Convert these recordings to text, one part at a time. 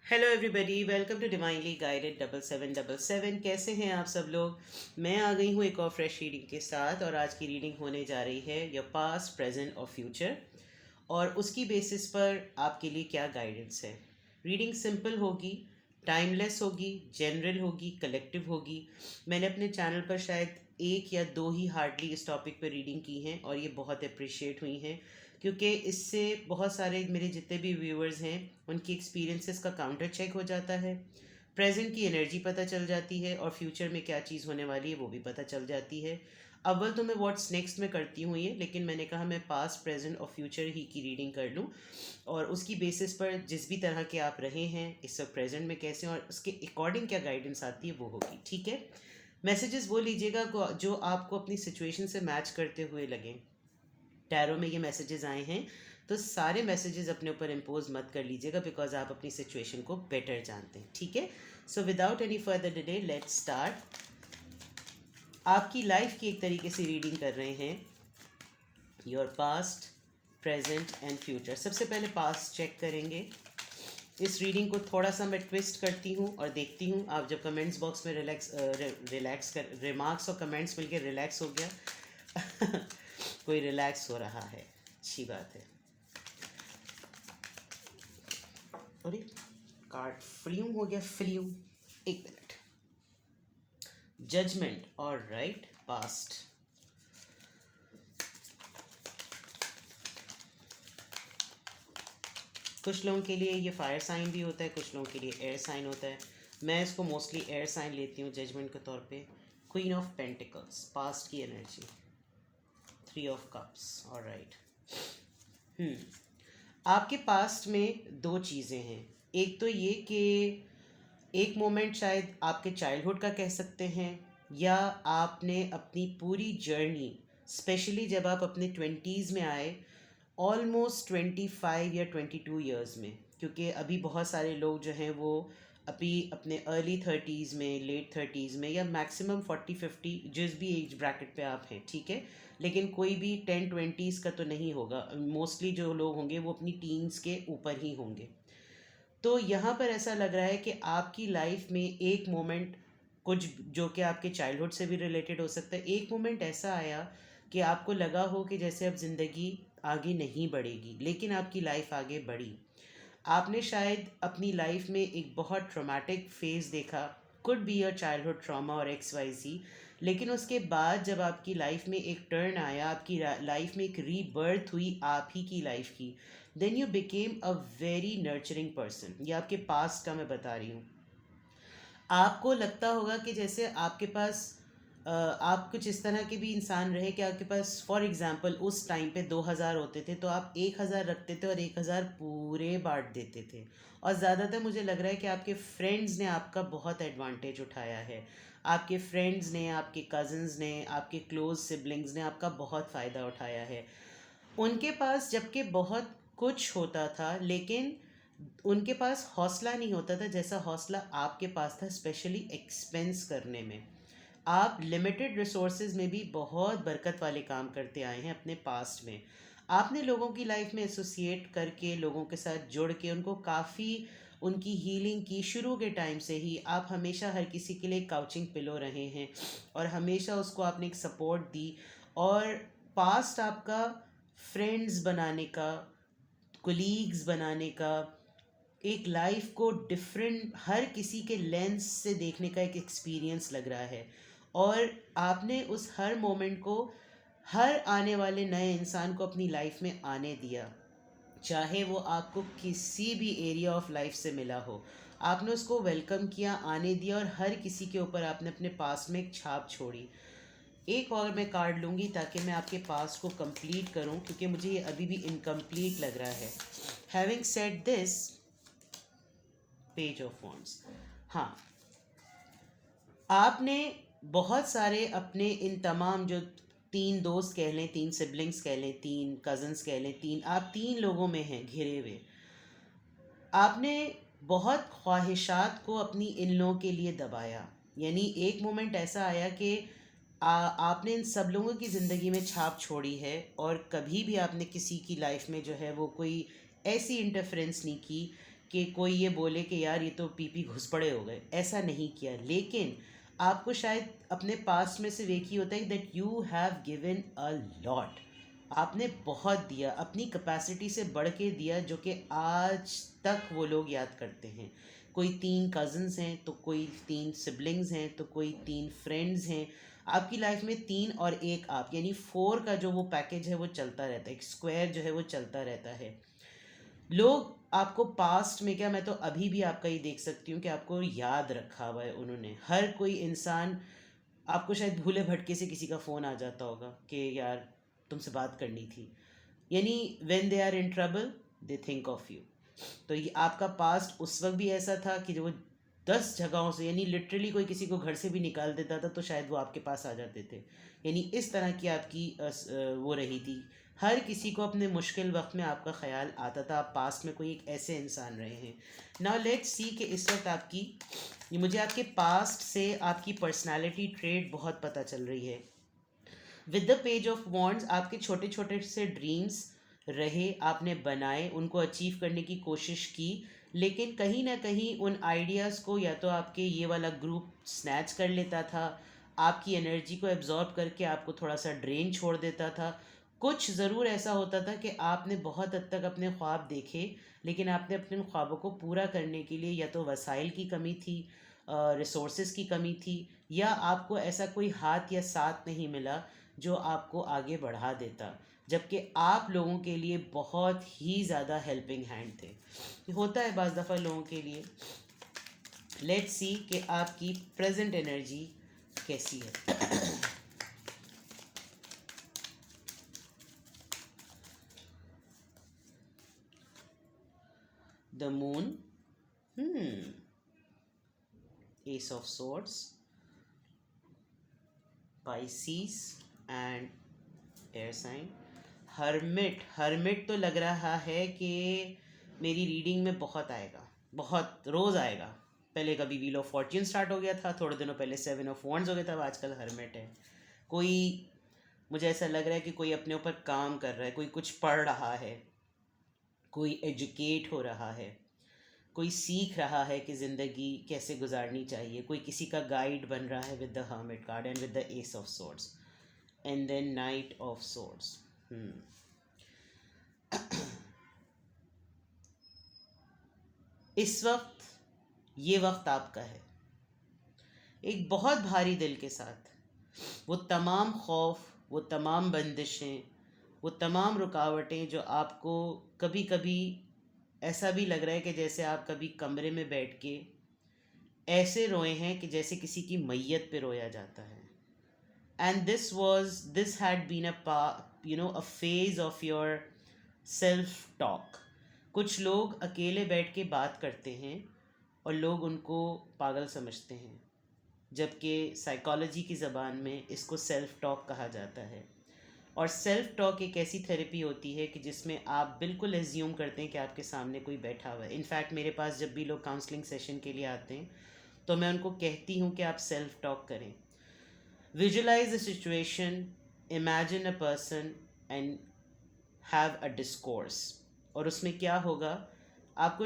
Hello everybody, welcome to divinely guided 7777। कैसे हैं आप सब लोग। मैं आ गई हूँ एक और फ्रेश रीडिंग के साथ, और आज की रीडिंग होने जा रही है योर पास्ट, प्रेजेंट और फ्यूचर, और उसकी बेसिस पर आपके लिए क्या गाइडेंस है। रीडिंग सिंपल होगी, टाइमलेस होगी, जनरल होगी, कलेक्टिव होगी। मैंने अपने चैनल पर शायद एक या दो ही हार्डली इस टॉपिक पर रीडिंग की हैं, और ये बहुत अप्रिशिएट हुई हैं, क्योंकि इससे बहुत सारे मेरे जितने भी व्यूअर्स हैं उनकी एक्सपीरियंसेस का काउंटर चेक हो जाता है, प्रेजेंट की एनर्जी पता चल जाती है, और फ्यूचर में क्या चीज़ होने वाली है वो भी पता चल जाती है। अव्वल तो मैं व्हाट्स नेक्स्ट में करती हूँ ये, लेकिन मैंने कहा मैं पास्ट, प्रेजेंट और फ्यूचर ही की रीडिंग कर लूँ, और उसकी बेसिस पर जिस भी तरह के आप रहे हैं इस वक्त प्रेजेंट में कैसे हैं और उसके अकॉर्डिंग क्या गाइडेंस आती है वो होगी। ठीक है। मैसेजेस वो लीजिएगा जो आपको अपनी सिचुएशन से मैच करते हुए लगे। टैरो में ये मैसेजेस आए हैं, तो सारे मैसेजेस अपने ऊपर इम्पोज मत कर लीजिएगा, बिकॉज आप अपनी सिचुएशन को बेटर जानते हैं। ठीक है। So without any further delay let's start. आपकी लाइफ की एक तरीके से रीडिंग कर रहे हैं, your past, present and future. सबसे पहले पास्ट चेक करेंगे। इस रीडिंग को थोड़ा सा मैं ट्विस्ट करती हूँ और देखती हूँ आप जब कमेंट्स बॉक्स में रिलैक्स कर रिमार्क्स और कमेंट्स मिलके रिलैक्स हो गया कोई रिलैक्स हो रहा है, अच्छी बात है। अरे कार्ड फ्लियूम हो गया, फ्लियूम। एक मिनट। जजमेंट और राइट पास्ट। कुछ लोगों के लिए ये फायर साइन भी होता है, कुछ लोगों के लिए एयर साइन होता है। मैं इसको मोस्टली एयर साइन लेती हूँ जजमेंट के तौर पे। क्वीन ऑफ पेंटिकल्स, पास्ट की एनर्जी। थ्री ऑफ कप्स और राइट। आपके पास्ट में दो चीज़ें हैं। एक तो ये कि एक मोमेंट शायद आपके चाइल्डहुड का कह सकते हैं, या आपने अपनी पूरी जर्नी, स्पेशली जब आप अपने ट्वेंटीज़ में आए, ऑलमोस्ट 25 या 22 ईयर्स में, क्योंकि अभी बहुत सारे लोग जो हैं वो अभी अपने अर्ली 30s में, लेट 30s में, या मैक्सिमम 40 50, जिस भी एज ब्रैकेट पे आप हैं, ठीक है। लेकिन कोई भी 10 20s का तो नहीं होगा। मोस्टली जो लोग होंगे वो अपनी टीन्स के ऊपर ही होंगे। तो यहाँ पर ऐसा लग रहा है कि आपकी लाइफ में एक मोमेंट, कुछ जो कि आपके चाइल्डहुड से भी रिलेटेड हो सकता है, एक मोमेंट ऐसा आया कि आपको लगा हो कि जैसे अब ज़िंदगी आगे नहीं बढ़ेगी, लेकिन आपकी लाइफ आगे बढ़ी। आपने शायद अपनी लाइफ में एक बहुत ट्रॉमेटिक फेज़ देखा, could be your childhood trauma और XYZ, लेकिन उसके बाद जब आपकी लाइफ में एक टर्न आया, आपकी लाइफ में एक रीबर्थ हुई आप ही की लाइफ की, then you became a very nurturing person. ये आपके पास्ट का मैं बता रही हूँ। आपको लगता होगा कि जैसे आपके पास आप कुछ इस तरह के भी इंसान रहे कि आपके पास फॉर एग्ज़ाम्पल उस टाइम पे 2000 होते थे, तो आप 1000 रखते थे और 1000 पूरे बांट देते थे। और ज़्यादातर मुझे लग रहा है कि आपके फ्रेंड्स ने आपका बहुत एडवांटेज उठाया है। आपके फ्रेंड्स ने, आपके कज़न्स ने, आपके क्लोज सिबलिंग्स ने आपका बहुत फ़ायदा उठाया है। उनके पास जबकि बहुत कुछ होता था, लेकिन उनके पास हौसला नहीं होता था जैसा हौसला आपके पास था, स्पेशली एक्सपेंस करने में। आप लिमिटेड रिसोर्सेज में भी बहुत बरकत वाले काम करते आए हैं अपने पास्ट में। आपने लोगों की लाइफ में एसोसिएट करके, लोगों के साथ जुड़ के उनको काफ़ी उनकी हीलिंग की। शुरू के टाइम से ही आप हमेशा हर किसी के लिए काउचिंग पिलो रहे हैं, और हमेशा उसको आपने एक सपोर्ट दी। और पास्ट आपका फ्रेंड्स बनाने का, कोलीग्स बनाने का, एक लाइफ को डिफरेंट हर किसी के लेंस से देखने का एक एक्सपीरियंस लग रहा है। और आपने उस हर मोमेंट को, हर आने वाले नए इंसान को अपनी लाइफ में आने दिया, चाहे वो आपको किसी भी एरिया ऑफ लाइफ से मिला हो। आपने उसको वेलकम किया, आने दिया, और हर किसी के ऊपर आपने अपने पास में एक छाप छोड़ी। एक और मैं कार्ड लूँगी ताकि मैं आपके पास को कंप्लीट करूँ, क्योंकि मुझे ये अभी भी इनकम्प्लीट लग रहा है। Having said this, page of wands. हाँ, आपने बहुत सारे अपने इन तमाम जो तीन दोस्त कह लें, तीन सिबलिंग्स कह लें, तीन कज़न्स कह लें, आप तीन लोगों में हैं घिरे हुए। आपने बहुत ख्वाहिशात को अपनी इन लोगों के लिए दबाया। यानी एक मोमेंट ऐसा आया कि आपने इन सब लोगों की ज़िंदगी में छाप छोड़ी है, और कभी भी आपने किसी की लाइफ में जो है वो कोई ऐसी इंटरफेरेंस नहीं की कि कोई ये बोले कि यार ये तो पी घुस पड़े हो गए, ऐसा नहीं किया। लेकिन आपको शायद अपने पास्ट में से एक ही होता है that you have given a lot. आपने बहुत दिया, अपनी कैपेसिटी से बढ़ के दिया, जो कि आज तक वो लोग याद करते हैं। कोई 3 कज़न्स हैं, तो कोई 3 सिबलिंग्स हैं, तो कोई 3 फ्रेंड्स हैं। आपकी लाइफ में 3 और 1 आप, यानी 4 का जो वो पैकेज है वो चलता रहता है, एक स्क्वायर जो है वो चलता रहता है। लोग आपको पास्ट में क्या, मैं तो अभी भी आपका ही देख सकती हूँ कि आपको याद रखा हुआ है उन्होंने। हर कोई इंसान, आपको शायद भूले भटके से किसी का फ़ोन आ जाता होगा कि यार तुमसे बात करनी थी, यानी when they are in trouble they think of you. तो ये आपका पास्ट उस वक्त भी ऐसा था कि जो वो 10 जगहों से, यानी लिटरली कोई किसी को घर से भी निकाल देता था तो शायद वो आपके पास आ जाते थे। यानी इस तरह की आपकी वो रही थी। हर किसी को अपने मुश्किल वक्त में आपका ख्याल आता था। आप पास्ट में कोई एक ऐसे इंसान रहे हैं। नाउ लेट्स सी कि इस वक्त आपकी, ये मुझे आपके पास्ट से आपकी पर्सनालिटी ट्रेट बहुत पता चल रही है। With the page of wands, आपके छोटे छोटे से ड्रीम्स रहे, आपने बनाए, उनको अचीव करने की कोशिश की, लेकिन कहीं ना कहीं उन आइडियाज़ को या तो आपके ये वाला ग्रुप स्नैच कर लेता था, आपकी एनर्जी को एब्जॉर्ब करके आपको थोड़ा सा ड्रेन छोड़ देता था। कुछ ज़रूर ऐसा होता था कि आपने बहुत हद तक अपने ख्वाब देखे, लेकिन आपने अपने ख्वाबों को पूरा करने के लिए या तो वसाइल की कमी थी, रिसोर्सेज की कमी थी, या आपको ऐसा कोई हाथ या साथ नहीं मिला जो आपको आगे बढ़ा देता, जबकि आप लोगों के लिए बहुत ही ज़्यादा हेल्पिंग हैंड थे। ये होता है बाज़ दफ़ा लोगों के लिए। लेट्स सी कि आपकी प्रेजेंट एनर्जी कैसी है। The moon, ace of swords, Pisces and air sign. Hermit, hermit तो लग रहा है कि मेरी रीडिंग में बहुत आएगा, बहुत रोज़ आएगा। पहले कभी व्हील ऑफ फॉर्च्यून स्टार्ट हो गया था, थोड़े दिनों पहले 7 ऑफ वॉन्ड्स हो गया था, अब आजकल हर्मिट है। कोई, मुझे ऐसा लग रहा है कि कोई अपने ऊपर काम कर रहा है, कोई कुछ पढ़ रहा है, कोई एजुकेट हो रहा है, कोई सीख रहा है कि ज़िंदगी कैसे गुजारनी चाहिए, कोई किसी का गाइड बन रहा है with the hermit card and with the ace of swords and then knight of swords. इस वक्त, ये वक्त आपका है, एक बहुत भारी दिल के साथ वो तमाम खौफ, वो तमाम बंदिशें, वो तमाम रुकावटें जो आपको कभी कभी ऐसा भी लग रहा है कि जैसे आप कभी कमरे में बैठ के ऐसे रोए हैं कि जैसे किसी की मैयत पे रोया जाता है। And this had been a phase of your self talk. कुछ लोग अकेले बैठ के बात करते हैं और लोग उनको पागल समझते हैं, जबकि साइकोलॉजी की ज़बान में इसको सेल्फ टॉक कहा जाता है। और सेल्फ टॉक एक ऐसी थेरेपी होती है कि जिसमें आप बिल्कुल एज्यूम करते हैं कि आपके सामने कोई बैठा हुआ है। इनफैक्ट मेरे पास जब भी लोग काउंसलिंग सेशन के लिए आते हैं तो मैं उनको कहती हूँ कि आप सेल्फ टॉक करें। Visualise a situation, imagine a person and have a discourse. और उसमें क्या होगा, आपको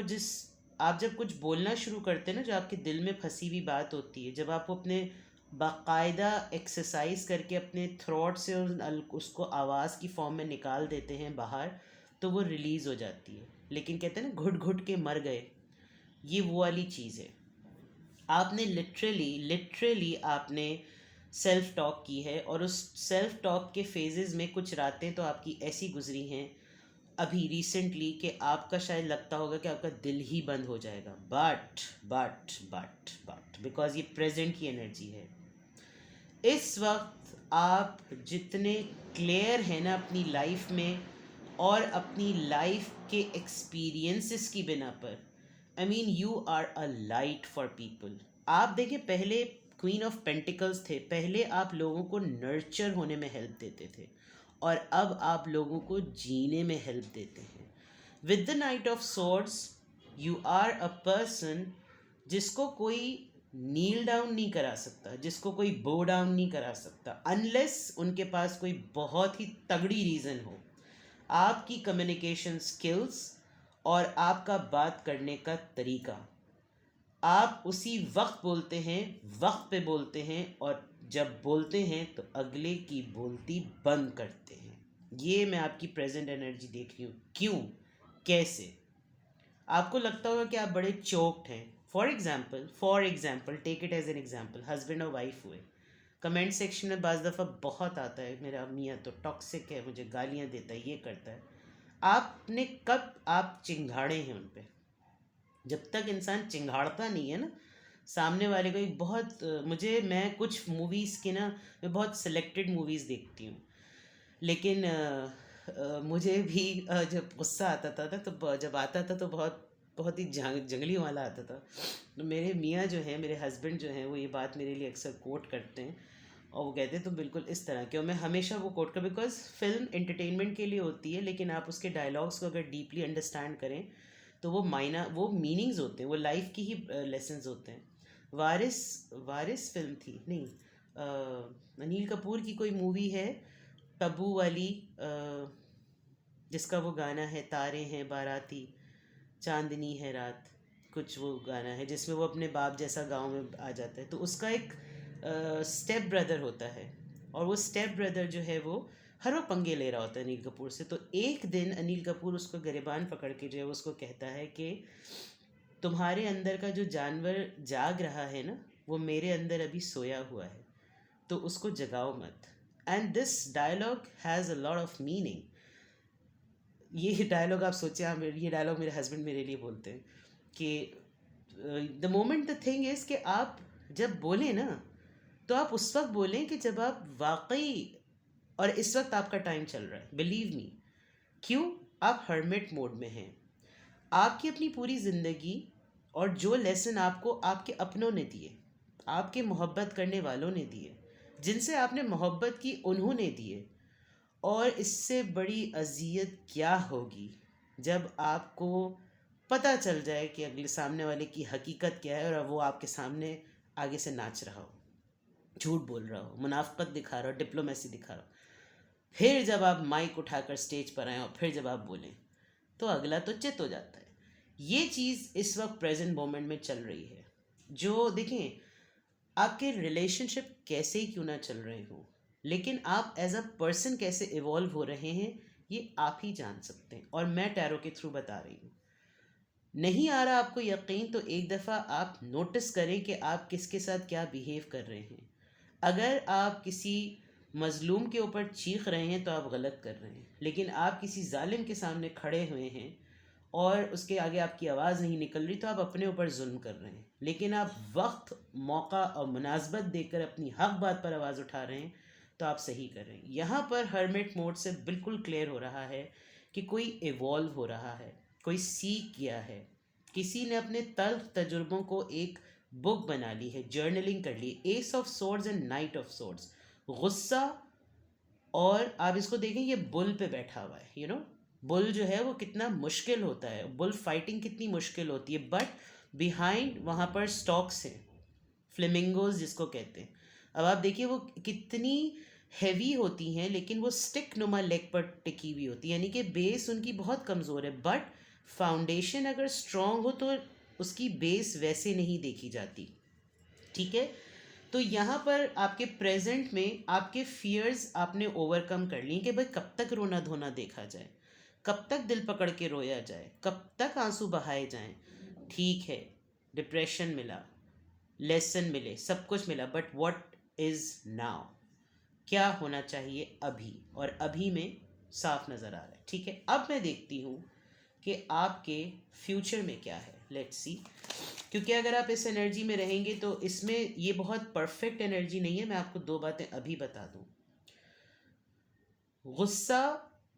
आप जब कुछ बोलना शुरू करते हैं ना, जो आपके दिल में फंसी हुई बात होती है, जब आप अपने बाकायदा एक्सरसाइज करके अपने थ्रॉट से उसको आवाज़ की फॉर्म में निकाल देते हैं बाहर, तो वो रिलीज़ हो जाती है। लेकिन कहते हैं ना, घुट घुट के मर गए, ये वो वाली चीज़ है। आपने लिटरली आपने सेल्फ टॉक की है, और उस सेल्फ टॉक के फेजेस में कुछ रातें तो आपकी ऐसी गुजरी हैं अभी रिसेंटली कि आपका शायद लगता होगा कि आपका दिल ही बंद हो जाएगा। बट बिकॉज ये प्रेजेंट की एनर्जी है। इस वक्त आप जितने क्लियर हैं ना अपनी लाइफ में और अपनी लाइफ के एक्सपीरियंसेस की बिना पर, I mean you are a light for people. आप देखिए, पहले क्वीन ऑफ पेंटिकल्स थे, पहले आप लोगों को नर्चर होने में हेल्प देते थे, और अब आप लोगों को जीने में हेल्प देते हैं। With the knight of swords, you are a person जिसको कोई नील डाउन नहीं करा सकता, जिसको कोई बो डाउन नहीं करा सकता, अनलेस उनके पास कोई बहुत ही तगड़ी रीज़न हो। आपकी कम्युनिकेशन स्किल्स और आपका बात करने का तरीका, आप उसी वक्त बोलते हैं, वक्त पे बोलते हैं, और जब बोलते हैं तो अगले की बोलती बंद करते हैं। ये मैं आपकी प्रेजेंट एनर्जी देख रही हूँ। क्यों, कैसे? आपको लगता होगा कि आप बड़े चोक्ड हैं। For example take it as an example, husband और वाइफ हुए। कमेंट सेक्शन में बाज़ दफ़ा बहुत आता है, मेरा मियाँ तो टॉक्सिक है, मुझे गालियाँ देता है, ये करता है। आपने कब आप चिंगाड़े हैं उन पे? जब तक इंसान चिंगाड़ता नहीं है ना सामने वाले को। एक बहुत मैं कुछ मूवीज़ के ना, मैं बहुत सिलेक्टेड मूवीज़ देखती हूँ, लेकिन मुझे भी जब गुस्सा आता था तो जब आता था तो बहुत बहुत ही जंगली वाला आता था। तो मेरे मियाँ जो हैं, मेरे हस्बैंड जो हैं, वो ये बात मेरे लिए अक्सर कोट करते हैं, और वो कहते हैं तुम बिल्कुल इस तरह के हो। मैं हमेशा वो कोट कर, बिकॉज फिल्म एंटरटेनमेंट के लिए होती है, लेकिन आप उसके डायलॉग्स को अगर डीपली अंडरस्टैंड करें तो वो मीनिंग्स होते हैं, वो लाइफ की ही लेसन्स होते हैं। वारिस वारिस फिल्म थी, नहीं, अनिल कपूर की कोई मूवी है, तब्बू वाली, जिसका वो गाना है तारे हैं बाराती, चांदनी है रात, कुछ वो गाना है जिसमें वो अपने बाप जैसा गांव में आ जाता है। तो उसका एक स्टेप ब्रदर होता है, और वो स्टेप ब्रदर जो है वो हर वक्त पंगे ले रहा होता है अनिल कपूर से। तो एक दिन अनिल कपूर उसको गिरबान पकड़ के जो है उसको कहता है कि तुम्हारे अंदर का जो जानवर जाग रहा है ना, वो मेरे अंदर अभी सोया हुआ है, तो उसको जगाओ मत। And this dialogue has a lot of meaning. ये डायलॉग आप सोचिए, ये डायलॉग मेरे हस्बैंड मेरे लिए बोलते हैं कि the moment the thing is कि आप जब बोलें ना, तो आप उस वक्त बोलें कि जब आप वाकई, और इस वक्त आपका टाइम चल रहा है, बिलीव मी। क्यों? आप हर्मिट मोड में हैं। आपकी अपनी पूरी ज़िंदगी और जो लेसन आपको आपके अपनों ने दिए, आपके मोहब्बत करने वालों ने दिए, जिनसे आपने मोहब्बत की उन्होंने दिए, और इससे बड़ी अजियत क्या होगी जब आपको पता चल जाए कि अगले सामने वाले की हकीकत क्या है, और वो आपके सामने आगे से नाच रहा हो, झूठ बोल रहा हो, मुनाफकत दिखा रहा हो, डिप्लोमेसी दिखा रहा हो। फिर जब आप माइक उठाकर स्टेज पर आएँ और फिर जब आप बोलें, तो अगला तो चित हो जाता है। ये चीज़ इस वक्त प्रेजेंट मोमेंट में चल रही है। जो देखें, आपके रिलेशनशिप कैसे ही क्यों ना चल रहे हो, लेकिन आप एज अ पर्सन कैसे इवॉल्व हो रहे हैं, ये आप ही जान सकते हैं, और मैं टैरो के थ्रू बता रही हूँ। नहीं आ रहा आपको यकीन, तो एक दफ़ा आप नोटिस करें कि आप किसके साथ क्या बिहेव कर रहे हैं। अगर आप किसी मज़लूम के ऊपर चीख रहे हैं तो आप गलत कर रहे हैं, लेकिन आप किसी जालिम के सामने खड़े हुए हैं और उसके आगे आपकी आवाज़ नहीं निकल रही, तो आप अपने ऊपर जुल्म कर रहे हैं। लेकिन आप वक्त, मौका और मुनासबत देकर अपनी हक बात पर आवाज़ उठा रहे हैं, तो आप सही कर रहे हैं। यहाँ पर हर्मिट मोड से बिल्कुल क्लियर हो रहा है कि कोई इवॉल्व हो रहा है, कोई सीख गया है, किसी ने अपने तल्ख तजुर्बों को एक बुक बना ली है, जर्नलिंग कर ली। Ace of swords and knight of swords, गुस्सा, और आप इसको देखें, ये बुल पे बैठा हुआ है, बुल जो है वो कितना मुश्किल होता है, बुल फाइटिंग कितनी मुश्किल होती है, बट बिहाइंड वहाँ पर स्टॉक्स हैं, फ्लेमिंगोज जिसको कहते हैं। अब आप देखिए वो कितनी हैवी होती हैं, लेकिन वो स्टिक नुमा लेग पर टिकी हुई होती है, यानी कि बेस उनकी बहुत कमज़ोर है, बट फाउंडेशन अगर स्ट्रॉन्ग हो तो उसकी बेस वैसे नहीं देखी जाती। ठीक है? तो यहाँ पर आपके प्रेजेंट में आपके फियर्स आपने ओवरकम कर लिए कि भाई कब तक रोना धोना देखा जाए, कब तक दिल पकड़ के रोया जाए, कब तक आंसू बहाए जाएं। ठीक है, डिप्रेशन मिला, लेसन मिले, सब कुछ मिला, बट व्हाट इज़ नाउ? क्या होना चाहिए अभी? और अभी में साफ नज़र आ रहा है। ठीक है, अब मैं देखती हूँ कि आपके फ्यूचर में क्या है। लेट्स सी, क्योंकि अगर आप इस एनर्जी में रहेंगे तो इसमें ये बहुत परफेक्ट एनर्जी नहीं है। मैं आपको दो बातें अभी बता दूं। गुस्सा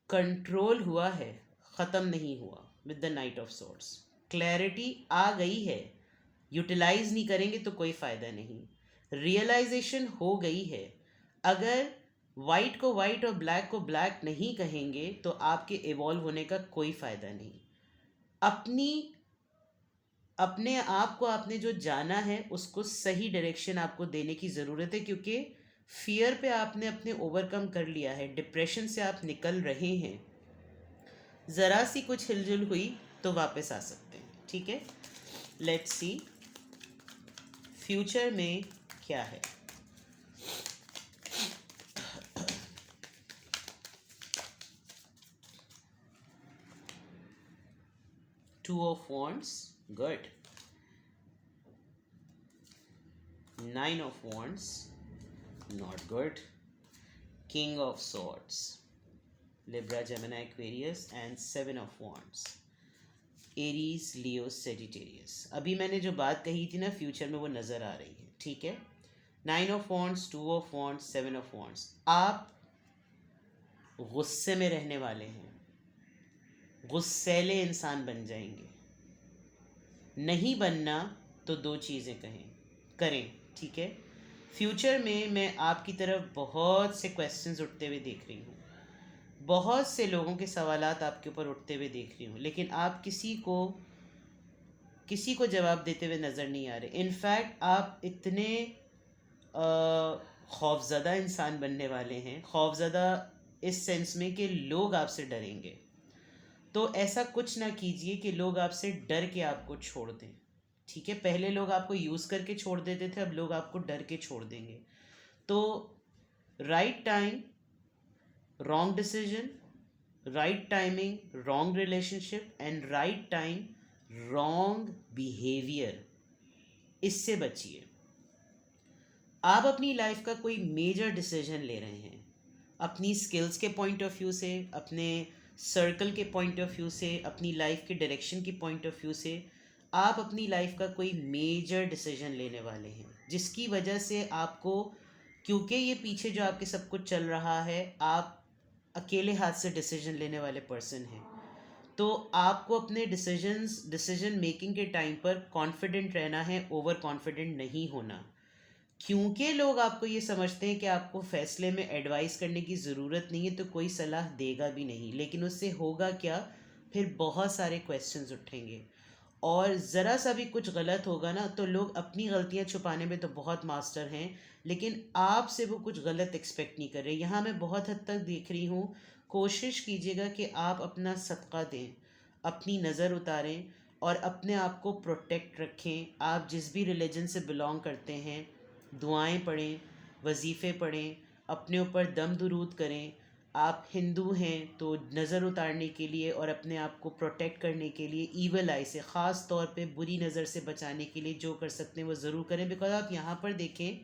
कंट्रोल हुआ है, ख़त्म नहीं हुआ with the knight of swords. Clarity आ गई है, यूटिलाइज नहीं करेंगे तो कोई फ़ायदा नहीं। रियलाइजेशन हो गई है। अगर वाइट को वाइट और ब्लैक को ब्लैक नहीं कहेंगे तो आपके इवॉल्व होने का कोई फ़ायदा नहीं। अपने आप को आपने जो जाना है उसको सही डायरेक्शन आपको देने की ज़रूरत है, क्योंकि फियर पे आपने अपने ओवरकम कर लिया है, डिप्रेशन से आप निकल रहे हैं। ज़रा सी कुछ हिलजुल हुई तो वापस आ सकते हैं, ठीक है। लेट्स सी फ्यूचर में क्या है। Two of wands, good. Nine of wands, not good. King of swords, Libra, Gemini, Aquarius and seven of wands, Aries, Leo, Sagittarius. अभी मैंने जो बात कही थी ना फ्यूचर में, वो नज़र आ रही है, ठीक है। Nine of wands, two of wands, seven of wands. आप गुस्से में रहने वाले हैं, गुस्सैले इंसान बन जाएंगे। नहीं बनना तो दो चीज़ें करें, ठीक है। फ्यूचर में मैं आपकी तरफ बहुत से क्वेश्चंस उठते हुए देख रही हूँ, बहुत से लोगों के सवालात आपके ऊपर उठते हुए देख रही हूँ, लेकिन आप किसी को जवाब देते हुए नज़र नहीं आ रहे। इनफैक्ट आप इतने खौफज़दा इंसान बनने वाले हैं, खौफज़दा इस सेंस में कि लोग आपसे डरेंगे। तो ऐसा कुछ ना कीजिए कि लोग आपसे डर के आपको छोड़ दें, ठीक है। पहले लोग आपको यूज़ करके छोड़ देते थे, अब लोग आपको डर के छोड़ देंगे। तो right time wrong decision, right timing wrong relationship and right time wrong behaviour, इससे बचिए। आप अपनी लाइफ का कोई मेजर डिसीजन ले रहे हैं, अपनी स्किल्स के पॉइंट ऑफ व्यू से, अपने सर्कल के पॉइंट ऑफ व्यू से, अपनी लाइफ के डायरेक्शन की पॉइंट ऑफ व्यू से, आप अपनी लाइफ का कोई मेजर डिसीजन लेने वाले हैं, जिसकी वजह से आपको, क्योंकि ये पीछे जो आपके सब कुछ चल रहा है, आप अकेले हाथ से डिसीजन लेने वाले पर्सन हैं। तो आपको अपने डिसीजन मेकिंग के टाइम पर कॉन्फिडेंट रहना है, ओवर कॉन्फिडेंट नहीं होना। क्योंकि लोग आपको ये समझते हैं कि आपको फैसले में एडवाइस करने की ज़रूरत नहीं है, तो कोई सलाह देगा भी नहीं, लेकिन उससे होगा क्या, फिर बहुत सारे क्वेश्चंस उठेंगे। और ज़रा सा भी कुछ गलत होगा ना, तो लोग अपनी गलतियां छुपाने में तो बहुत मास्टर हैं, लेकिन आपसे वो कुछ गलत एक्सपेक्ट नहीं कर रहे। यहाँ मैं बहुत हद तक देख रही हूँ, कोशिश कीजिएगा कि आप अपना सदका दें, अपनी नज़र उतारें और अपने आप को प्रोटेक्ट रखें। आप जिस भी रिलीजन से बिलोंग करते हैं, दुआएं पढ़ें, वजीफ़े पढ़ें, अपने ऊपर दम दुरूद करें। आप हिंदू हैं तो नज़र उतारने के लिए और अपने आप को प्रोटेक्ट करने के लिए ईवल आई से, ख़ास तौर पे बुरी नज़र से बचाने के लिए जो कर सकते हैं वो ज़रूर करें। बिकॉज आप यहाँ पर देखें,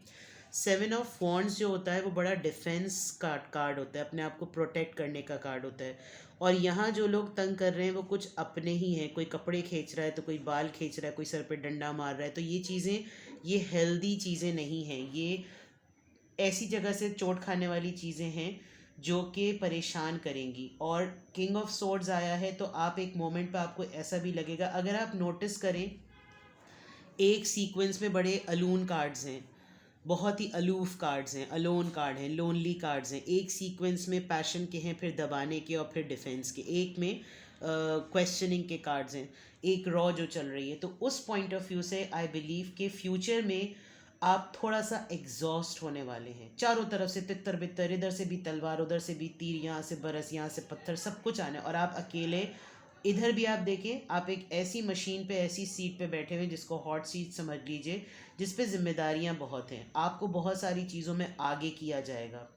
सेवन ऑफ वॉन्ड्स जो होता है वो बड़ा डिफेंस कार्ड होता है, अपने आप को प्रोटेक्ट करने का कार्ड होता है। और यहाँ जो लोग तंग कर रहे हैं वो कुछ अपने ही हैं, कोई कपड़े खींच रहा है तो कोई बाल खींच रहा है, कोई सर पे डंडा मार रहा है। तो ये चीज़ें, ये हेल्दी चीज़ें नहीं हैं, ये ऐसी जगह से चोट खाने वाली चीज़ें हैं जो कि परेशान करेंगी। और किंग ऑफ सोर्ड्स आया है, तो आप एक मोमेंट पे आपको ऐसा भी लगेगा, अगर आप नोटिस करें, एक सीक्वेंस में बड़े अलोन कार्ड्स हैं, बहुत ही अलूफ कार्ड्स हैं, अलोन कार्ड हैं, लोनली कार्ड्स हैं। एक सीक्वेंस में पैशन के हैं, फिर दबाने के, और फिर डिफेंस के। एक में क्वेश्चनिंग के कार्ड्स हैं, एक रॉ जो चल रही है। तो उस पॉइंट ऑफ व्यू से आई बिलीव कि फ्यूचर में आप थोड़ा सा एग्जॉस्ट होने वाले हैं। चारों तरफ से तितर बितर, इधर से भी तलवार, उधर से भी तीर, यहाँ से बरस, यहाँ से पत्थर, सब कुछ आना है, और आप अकेले। इधर भी आप देखें, आप एक ऐसी मशीन पे, ऐसी सीट पे बैठे हुए हैं जिसको हॉट सीट समझ लीजिए, जिस पे जिम्मेदारियां बहुत हैं। आपको बहुत सारी चीज़ों में आगे किया जाएगा,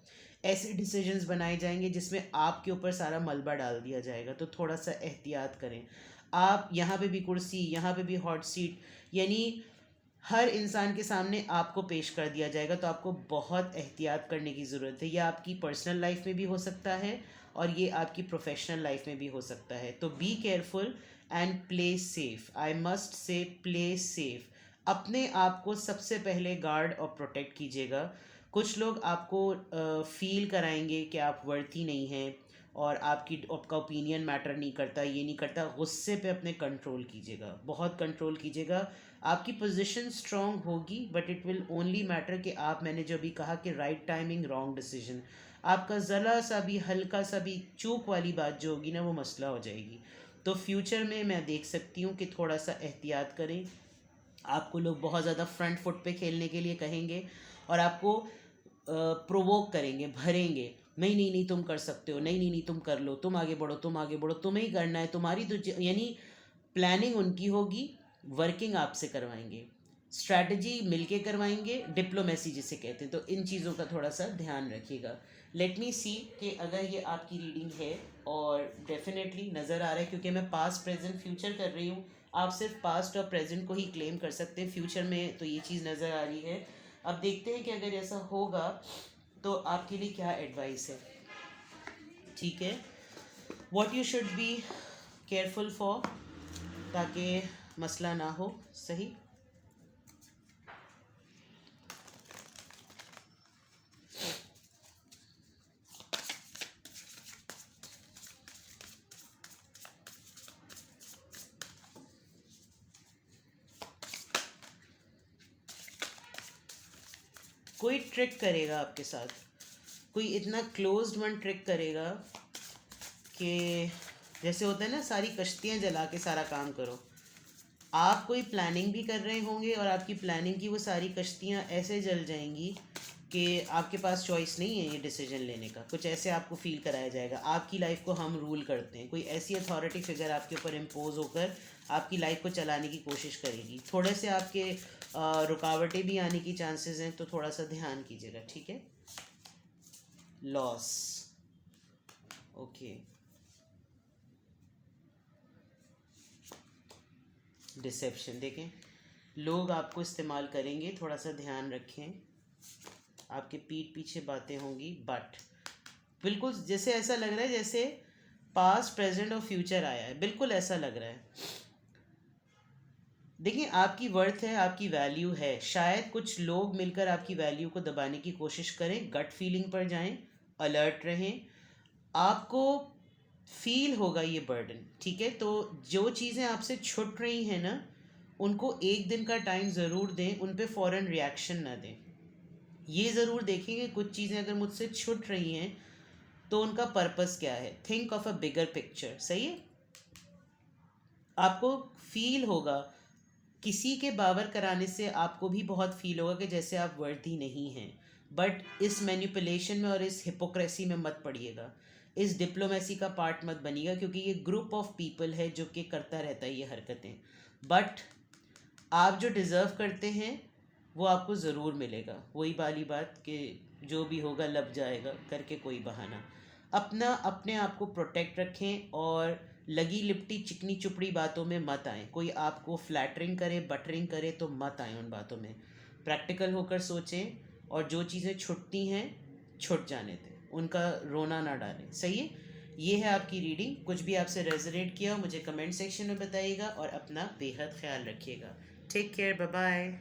ऐसे डिसीजंस बनाए जाएंगे जिसमें आपके ऊपर सारा मलबा डाल दिया जाएगा। तो थोड़ा सा एहतियात करें। आप यहाँ पे भी कुर्सी, यहाँ पे भी हॉट सीट, यानी हर इंसान के सामने आपको पेश कर दिया जाएगा। तो आपको बहुत एहतियात करने की ज़रूरत है। यह आपकी पर्सनल लाइफ में भी हो सकता है और ये आपकी प्रोफेशनल लाइफ में भी हो सकता है। तो be careful and play safe. I must say play safe. अपने आप को सबसे पहले गार्ड और प्रोटेक्ट कीजिएगा। कुछ लोग आपको फील कराएंगे कि आप वर्थी नहीं हैं और आपका ओपिनियन मैटर नहीं करता, ये नहीं करता। गुस्से पे अपने कंट्रोल कीजिएगा, बहुत कंट्रोल कीजिएगा। आपकी पोजीशन स्ट्रांग होगी, but it will only matter कि आप, मैंने जो भी कहा कि राइट टाइमिंग रॉन्ग डिसीजन, आपका ज़रा सा भी, हल्का सा भी चूक वाली बात जो होगी ना, वो मसला हो जाएगी। तो फ्यूचर में मैं देख सकती हूँ कि थोड़ा सा एहतियात करें। आपको लोग बहुत ज़्यादा फ्रंट फुट पे खेलने के लिए कहेंगे और आपको प्रोवोक करेंगे, भरेंगे। नहीं नहीं नहीं, तुम कर सकते हो, नहीं नहीं नहीं, तुम कर लो, तुम आगे बढ़ो, तुम आगे बढ़ो, तुम्हें ही करना है, तुम्हारी तो यानी प्लानिंग उनकी होगी, वर्किंग आपसे करवाएंगे, स्ट्रैटेजी मिलके करवाएंगे, डिप्लोमेसी जिसे कहते हैं। तो इन चीज़ों का थोड़ा सा ध्यान रखिएगा। लेट मी सी कि अगर ये आपकी रीडिंग है, और डेफिनेटली नज़र आ रहा है क्योंकि मैं पास्ट प्रेजेंट फ्यूचर कर रही हूँ। आप सिर्फ पास्ट और प्रेजेंट को ही क्लेम कर सकते हैं, फ्यूचर में तो ये चीज़ नज़र आ रही है। अब देखते हैं कि अगर ऐसा होगा तो आपके लिए क्या एडवाइस है। ठीक है, what you should be careful for, ताकि मसला ना हो। सही, कोई ट्रिक करेगा आपके साथ, कोई इतना क्लोज्ड वन ट्रिक करेगा कि जैसे होता है ना, सारी कश्तियाँ जला के सारा काम करो। आप कोई प्लानिंग भी कर रहे होंगे और आपकी प्लानिंग की वो सारी कश्तियाँ ऐसे जल जाएंगी कि आपके पास चॉइस नहीं है ये डिसीजन लेने का। कुछ ऐसे आपको फील कराया जाएगा, आपकी लाइफ को हम रूल करते हैं। कोई ऐसी अथॉरिटी फिगर आपके ऊपर इम्पोज होकर आपकी लाइफ को चलाने की कोशिश करेगी। थोड़े से आपके रुकावटें भी आने की चांसेस हैं, तो थोड़ा सा ध्यान कीजिएगा। ठीक है, लॉस, ओके, डिसेप्शन। देखें, लोग आपको इस्तेमाल करेंगे, थोड़ा सा ध्यान रखें। आपके पीठ पीछे बातें होंगी, बट बिल्कुल जैसे ऐसा लग रहा है जैसे पास्ट प्रेजेंट और फ्यूचर आया है, बिल्कुल ऐसा लग रहा है। देखिए, आपकी वर्थ है, आपकी वैल्यू है। शायद कुछ लोग मिलकर आपकी वैल्यू को दबाने की कोशिश करें। गट फीलिंग पर जाएं, अलर्ट रहें। आपको फील होगा ये बर्डन। ठीक है, तो जो चीज़ें आपसे छुट रही हैं ना, उनको एक दिन का टाइम ज़रूर दें, उन पे फ़ौरन रिएक्शन ना दें। ये ज़रूर देखें कि कुछ चीज़ें अगर मुझसे छुट रही हैं तो उनका पर्पस क्या है। Think of a bigger picture. सही है, आपको फील होगा, किसी के बावर कराने से आपको भी बहुत फील होगा कि जैसे आप वर्दी नहीं हैं। बट इस मैनिपुलेशन में और इस हिपोक्रेसी में मत पड़िएगा, इस डिप्लोमेसी का पार्ट मत बनिएगा, क्योंकि ये ग्रुप ऑफ पीपल है जो कि करता रहता है ये हरकतें। बट आप जो डिज़र्व करते हैं वो आपको ज़रूर मिलेगा। वही वाली बात कि जो भी होगा लब जाएगा करके कोई बहाना। अपना अपने आप को प्रोटेक्ट रखें और लगी लिपटी चिकनी चुपड़ी बातों में मत आएँ। कोई आपको फ्लैटरिंग करे, बटरिंग करे तो मत आएँ उन बातों में। प्रैक्टिकल होकर सोचें, और जो चीज़ें छुटती हैं छुट जाने दें, उनका रोना ना डालें। सही है, ये है आपकी रीडिंग। कुछ भी आपसे रेजोनेट किया हो मुझे कमेंट सेक्शन में बताइएगा, और अपना बेहद ख्याल रखिएगा। Take care, bye bye.